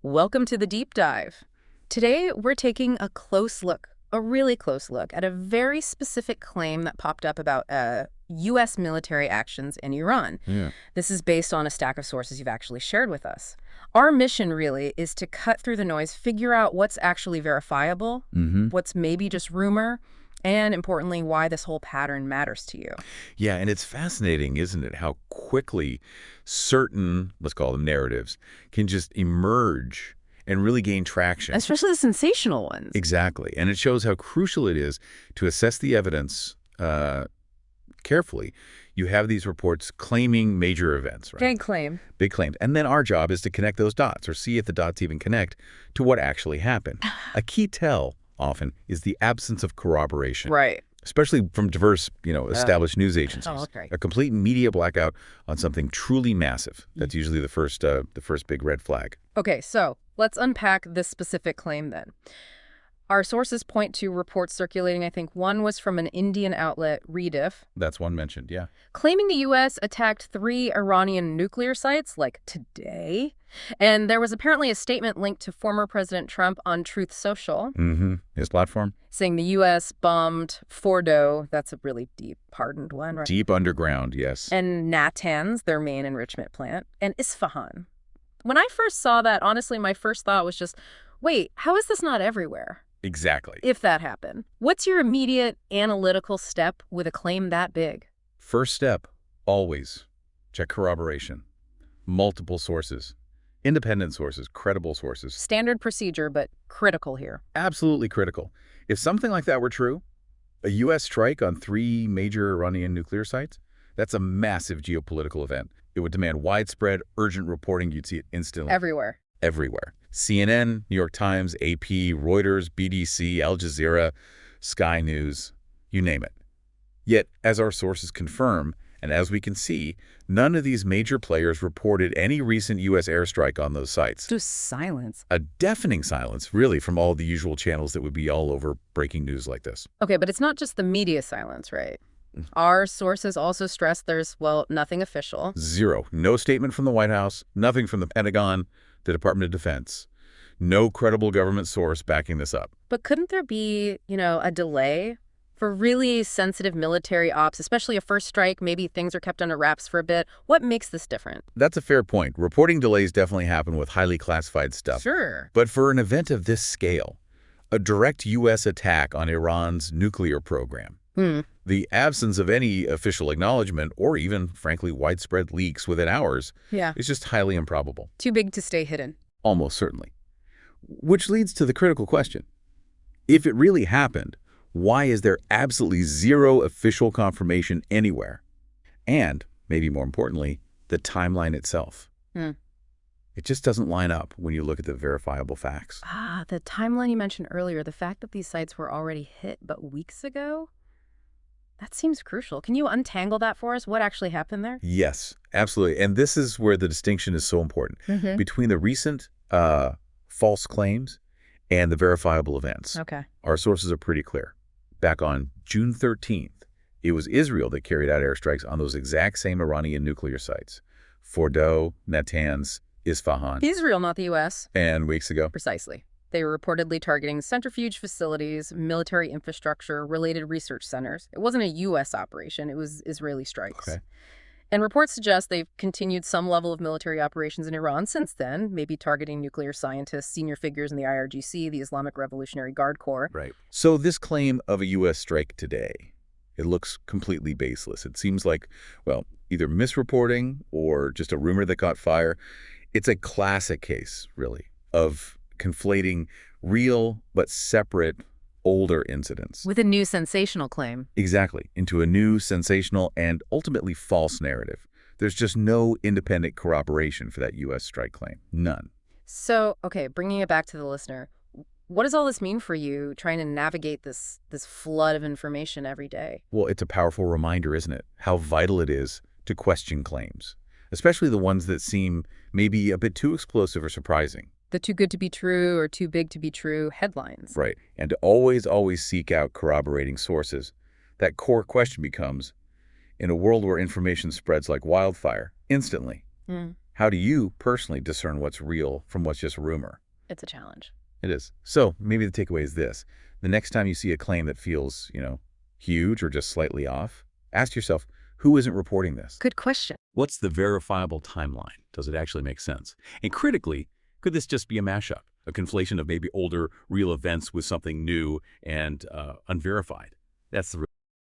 Welcome to the deep dive. Today, we're taking a really close look, at a very specific claim that popped up about U.S. military actions in Iran. Yeah. This is based on a stack of sources you've actually shared with us. Our mission, really, is to cut through the noise, figure out what's actually verifiable, what's maybe just rumor, and importantly, why this whole pattern matters to you. Yeah, and it's fascinating, isn't it, how quickly certain, let's call them narratives, can just emerge and really gain traction. Especially the sensational ones. Exactly. And it shows how crucial it is to assess the evidence carefully. You have these reports claiming major events, right? Big claim. Big claims. And then our job is to connect those dots or see if the dots even connect to what actually happened. A key tell often is the absence of corroboration. Right. Especially from diverse, established news agencies. Oh, okay. A complete media blackout on something truly massive. That's usually the first big red flag. Okay, so let's unpack this specific claim then. Our sources point to reports circulating. I think one was from an Indian outlet, Rediff, That's one mentioned, yeah. claiming the U.S. attacked 3 Iranian nuclear sites, like today. And there was apparently a statement linked to former President Trump on Truth Social, His platform? saying the U.S. bombed Fordo, that's a really deep, hardened one, right? Deep underground, yes. And Natanz, their main enrichment plant, and Isfahan. When I first saw that, honestly, my first thought was just, wait, how is this not everywhere? Exactly. If that happened. What's your immediate analytical step with a claim that big? First step, always check corroboration. Multiple sources. Independent sources, credible sources. Standard procedure, but critical here. Absolutely critical. If something like that were true, a U.S. strike on 3 major Iranian nuclear sites, that's a massive geopolitical event. It would demand widespread, urgent reporting. You'd see it instantly. Everywhere. Everywhere. CNN, New York Times, AP, Reuters, BBC, Al Jazeera, Sky News, you name it. Yet, as our sources confirm, and as we can see, none of these major players reported any recent U.S. airstrike on those sites. Just silence. A deafening silence, really, from all the usual channels that would be all over breaking news like this. Okay, but it's not just the media silence, right? Our sources also stress there's, well, nothing official. Zero. No statement from the White House, nothing from the Pentagon, the Department of Defense. No credible government source backing this up. But couldn't there be, a delay for really sensitive military ops, especially a first strike? Maybe things are kept under wraps for a bit. What makes this different? That's a fair point. Reporting delays definitely happen with highly classified stuff. Sure. But for an event of this scale, a direct U.S. attack on Iran's nuclear program, the absence of any official acknowledgement or even, frankly, widespread leaks within hours is just highly improbable. Too big to stay hidden. Almost certainly. Which leads to the critical question. If it really happened, why is there absolutely zero official confirmation anywhere? And, maybe more importantly, the timeline itself. It just doesn't line up when you look at the verifiable facts. The timeline you mentioned earlier, the fact that these sites were already hit but weeks ago? That seems crucial. Can you untangle that for us? What actually happened there? Yes, absolutely. And this is where the distinction is so important between the recent false claims and the verifiable events. Okay. Our sources are pretty clear. Back on June 13th, it was Israel that carried out airstrikes on those exact same Iranian nuclear sites. Fordo, Natanz, Isfahan. Israel, not the U.S. And weeks ago. Precisely. They were reportedly targeting centrifuge facilities, military infrastructure, related research centers. It wasn't a U.S. operation. It was Israeli strikes. Okay. And reports suggest they've continued some level of military operations in Iran since then, maybe targeting nuclear scientists, senior figures in the IRGC, the Islamic Revolutionary Guard Corps. Right. So this claim of a U.S. strike today, it looks completely baseless. It seems like, well, either misreporting or just a rumor that caught fire. It's a classic case, really, of conflating real but separate older incidents. With a new sensational claim. Exactly, into a new, sensational, and ultimately false narrative. There's just no independent corroboration for that U.S. strike claim. None. So, okay, bringing it back to the listener, what does all this mean for you trying to navigate this flood of information every day? Well, it's a powerful reminder, isn't it? How vital it is to question claims, especially the ones that seem maybe a bit too explosive or surprising. The too good to be true or too big to be true headlines. Right. And to always seek out corroborating sources. That core question becomes, in a world where information spreads like wildfire, instantly, How do you personally discern what's real from what's just rumor? It's a challenge. It is. So maybe the takeaway is this. The next time you see a claim that feels, huge or just slightly off, ask yourself, who isn't reporting this? Good question. What's the verifiable timeline? Does it actually make sense? And critically, could this just be a mashup, a conflation of maybe older real events with something new and unverified? That's the